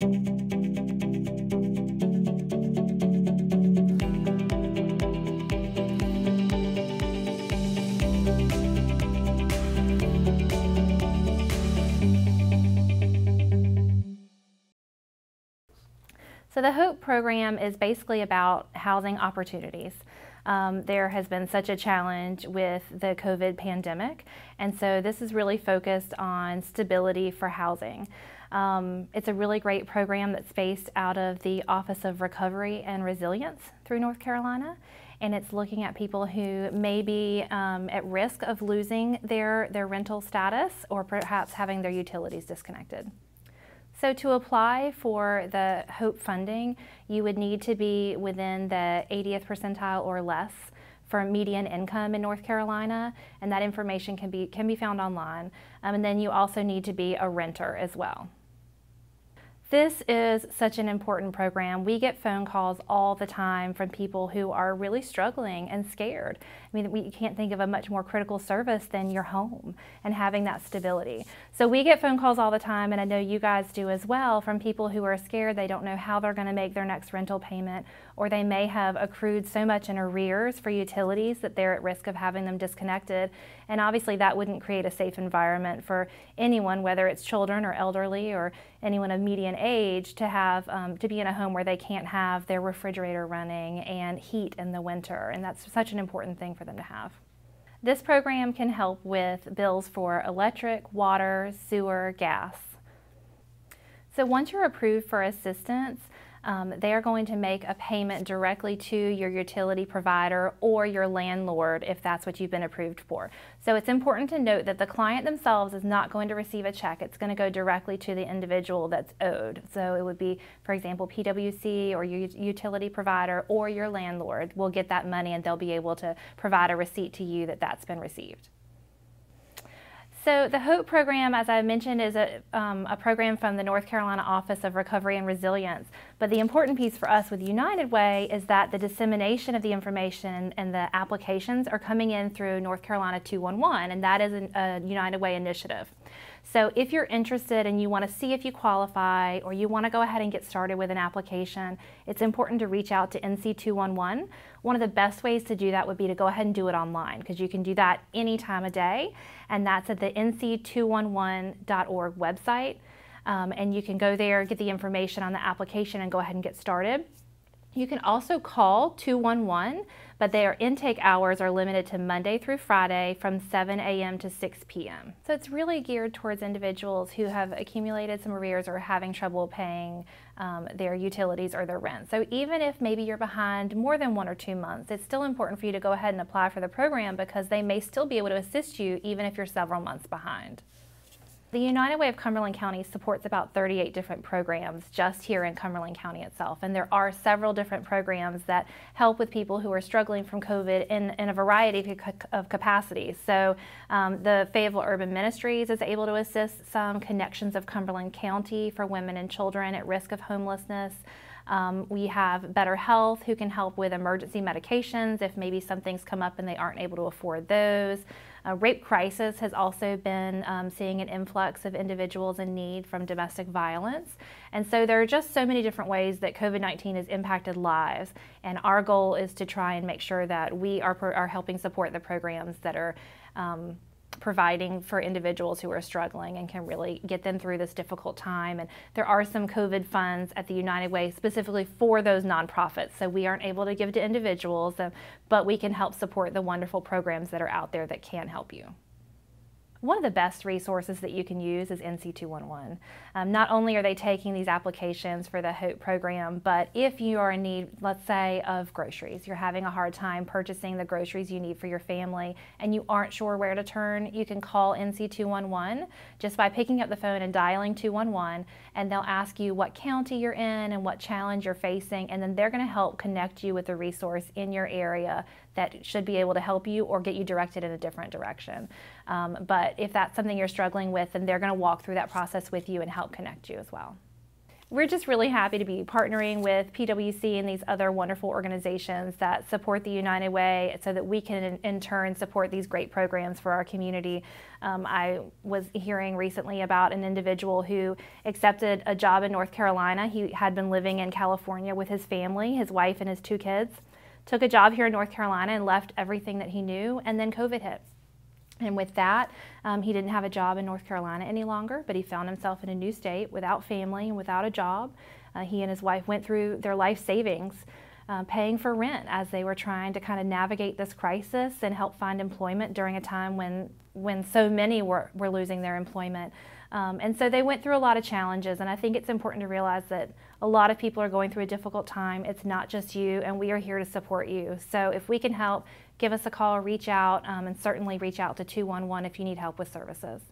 So the HOPE program is basically about housing opportunities. There has been such a challenge with the COVID pandemic, and so this is really focused on stability for housing. It's a really great program that's based out of the Office of Recovery and Resilience through North Carolina, and it's looking at people who may be at risk of losing their rental status or perhaps having their utilities disconnected. So to apply for the HOPE funding, you would need to be within the 80th percentile or less for median income in North Carolina, and that information can be found online. And then you also need to be a renter as well. This is such an important program. We get phone calls all the time from people who are really struggling and scared. I mean, we can't think of a much more critical service than your home and having that stability. So we get phone calls all the time, and I know you guys do as well, from people who are scared. They don't know how they're going to make their next rental payment, or they may have accrued so much in arrears for utilities that they're at risk of having them disconnected. And obviously that wouldn't create a safe environment for anyone, whether it's children or elderly or anyone of median age, to have to be in a home where they can't have their refrigerator running and heat in the winter, and that's such an important thing for them to have. This program can help with bills for electric, water, sewer, gas. So once you're approved for assistance, they are going to make a payment directly to your utility provider or your landlord if that's what you've been approved for. So it's important to note that the client themselves is not going to receive a check. It's going to go directly to the individual that's owed. So it would be, for example, PWC or your utility provider or your landlord will get that money, and they'll be able to provide a receipt to you that that's been received. So the HOPE program, as I mentioned, is a program from the North Carolina Office of Recovery and Resilience. But the important piece for us with United Way is that the dissemination of the information and the applications are coming in through North Carolina 211, and that is a United Way initiative. So if you're interested and you want to see if you qualify, or you want to go ahead and get started with an application, it's important to reach out to NC 211. One of the best ways to do that would be to go ahead and do it online, because you can do that any time of day, and that's at the nc211.org website. And you can go there, get the information on the application, and go ahead and get started. You can also call 211, but their intake hours are limited to Monday through Friday from 7 a.m. to 6 p.m. So it's really geared towards individuals who have accumulated some arrears or are having trouble paying their utilities or their rent. So even if maybe you're behind more than 1 or 2 months, it's still important for you to go ahead and apply for the program, because they may still be able to assist you even if you're several months behind. The United Way of Cumberland County supports about 38 different programs just here in Cumberland County itself, and there are several different programs that help with people who are struggling from COVID in a variety of capacities. So the Fayetteville Urban Ministries is able to assist some. Connections of Cumberland County for women and children at risk of homelessness. We have Better Health, who can help with emergency medications if maybe some things come up and they aren't able to afford those. Rape Crisis has also been seeing an influx of individuals in need from domestic violence. And so there are just so many different ways that COVID-19 has impacted lives. And our goal is to try and make sure that we are helping support the programs that are providing for individuals who are struggling and can really get them through this difficult time. And there are some COVID funds at the United Way specifically for those nonprofits. So we aren't able to give to individuals, but we can help support the wonderful programs that are out there that can help you. One of the best resources that you can use is NC 211. Not only are they taking these applications for the HOPE program, but if you are in need, let's say, of groceries, you're having a hard time purchasing the groceries you need for your family and you aren't sure where to turn, you can call NC 211 just by picking up the phone and dialing 211, and they'll ask you what county you're in and what challenge you're facing, and then they're going to help connect you with a resource in your area that should be able to help you or get you directed in a different direction. But if that's something you're struggling with, then they're going to walk through that process with you and help connect you as well. We're just really happy to be partnering with PWC and these other wonderful organizations that support the United Way so that we can in turn support these great programs for our community. I was hearing recently about an individual who accepted a job in North Carolina. He had been living in California with his family, his wife and his 2 kids, took a job here in North Carolina and left everything that he knew, and then COVID hit. And with that, he didn't have a job in North Carolina any longer, but he found himself in a new state without family and without a job. He and his wife went through their life savings, paying for rent as they were trying to kind of navigate this crisis and help find employment during a time when so many were losing their employment. And so they went through a lot of challenges, and I think it's important to realize that a lot of people are going through a difficult time. It's not just you, and we are here to support you. So if we can help, give us a call, reach out, and certainly reach out to 211 if you need help with services.